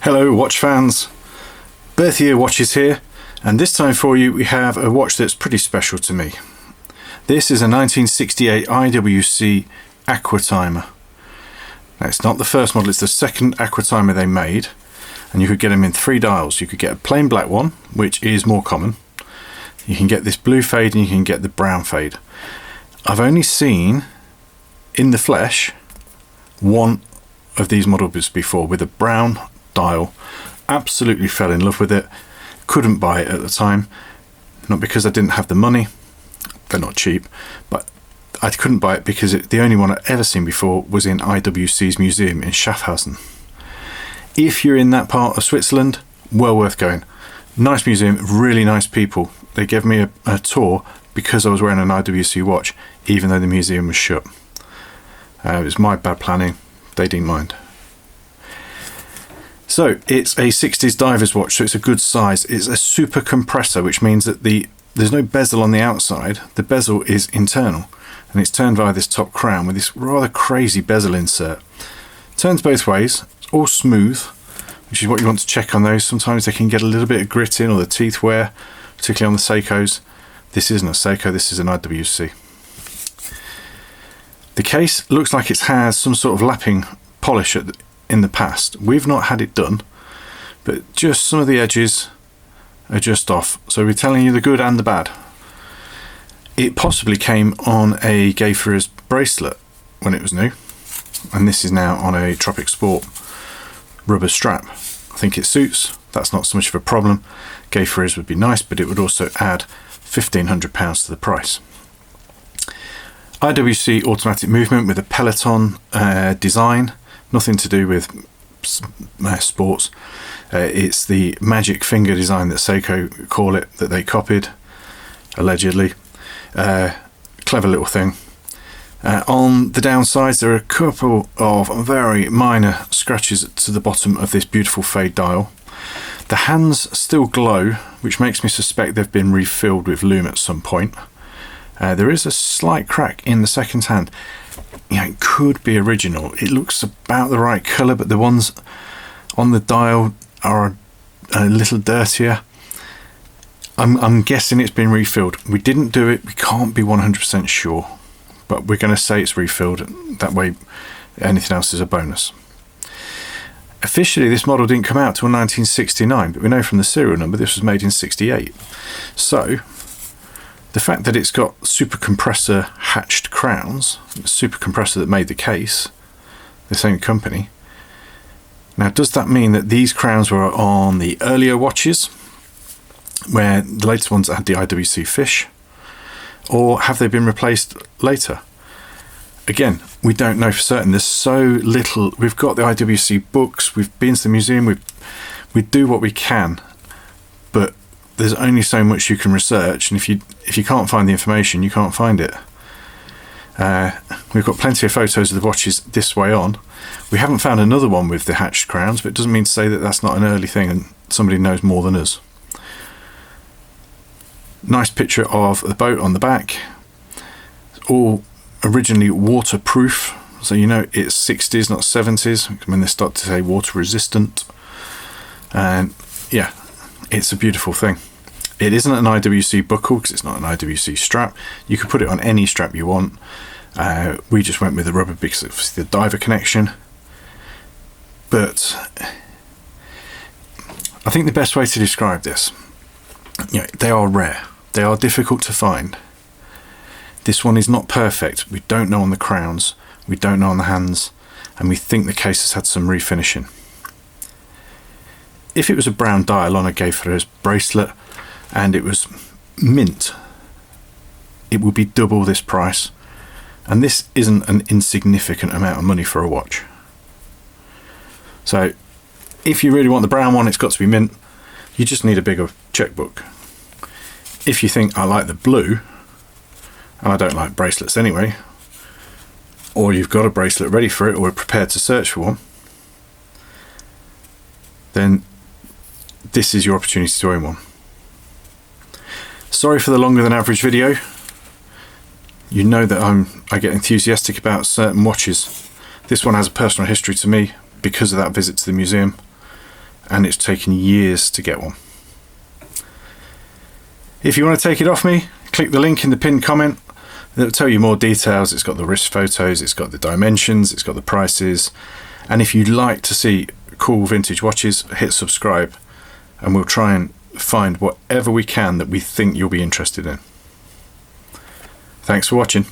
Hello watch fans, Berthier Watches here, and this time for you we have a watch that's pretty special to me. This is a 1968 IWC Aquatimer. Now it's not the first model, it's the second Aquatimer they made, and you could get them in 3 dials. You could get a plain black one, which is more common. You can get this blue fade and you can get the brown fade. I've only seen in the flesh one of these models before with a brown dial. Absolutely fell in love with it. Couldn't buy it at the time, not because I didn't have the money, they're not cheap, but I couldn't buy it because the only one I'd ever seen before was in IWC's museum in Schaffhausen. If you're in that part of Switzerland, well worth going. Nice museum, really nice people. They gave me a tour because I was wearing an IWC watch, even though the museum was shut. It was my bad planning, they didn't mind. So it's a 60s diver's watch, so it's a good size. It's a super compressor, which means that there's no bezel on the outside. The bezel is internal, and it's turned via this top crown with this rather crazy bezel insert. Turns both ways, it's all smooth, which is what you want to check on those. Sometimes they can get a little bit of grit in, or the teeth wear, particularly on the Seikos. This isn't a Seiko, this is an IWC. The case looks like it has some sort of lapping polish in the past. We've not had it done, but just some of the edges are just off. So we're telling you the good and the bad. It possibly came on a Gayfer's bracelet when it was new, and this is now on a Tropic Sport rubber strap. I think it suits. That's not so much of a problem. Gayfer's would be nice, but it would also add £1,500 to the price. IWC automatic movement with a peloton design. Nothing to do with sports. It's the magic finger design that Seiko call it, that they copied, allegedly. Clever little thing. On the downsides, there are a couple of very minor scratches to the bottom of this beautiful fade dial. The hands still glow, which makes me suspect they've been refilled with lume at some point. There is a slight crack in the second hand. It could be original. It looks about the right colour, but the ones on the dial are a little dirtier. I'm guessing it's been refilled. We didn't do it. We can't be 100% sure, but we're going to say it's refilled. That way anything else is a bonus. Officially, this model didn't come out till 1969, but we know from the serial number this was made in 68. So the fact that it's got super compressor hatched crowns, the super compressor that made the case, the same company. Now, does that mean that these crowns were on the earlier watches, where the latest ones had the IWC fish, or have they been replaced later? Again, we don't know for certain. There's so little. We've got the IWC books, we've been to the museum, we do what we can, but there's only so much you can research, and if you can't find the information, you can't find it. We've got plenty of photos of the watches this way on. We haven't found another one with the hatched crowns, but it doesn't mean to say that that's not an early thing and somebody knows more than us. Nice picture of the boat on the back. It's all originally waterproof, so you know it's 60s, not 70s, when they start to say water resistant. And yeah, it's a beautiful thing. It isn't an IWC buckle because it's not an IWC strap. You could put it on any strap you want. We just went with the rubber because it's the diver connection. But I think the best way to describe this, they are rare. They are difficult to find. This one is not perfect. We don't know on the crowns. We don't know on the hands. And we think the case has had some refinishing. If it was a brown dial on a Gayfer's bracelet and it was mint, it would be double this price, and this isn't an insignificant amount of money for a watch. So if you really want the brown one, it's got to be mint. You just need a bigger checkbook. If you think I like the blue, and I don't like bracelets anyway, or you've got a bracelet ready for it or are prepared to search for one, then this is your opportunity to own one. Sorry for the longer than average video. You know that I get enthusiastic about certain watches. This one has a personal history to me because of that visit to the museum. and it's taken years to get one. If you want to take it off me, click the link in the pinned comment. It'll tell you more details. It's got the wrist photos, it's got the dimensions, it's got the prices. And if you'd like to see cool vintage watches, hit subscribe and we'll try and find whatever we can that we think you'll be interested in. Thanks for watching.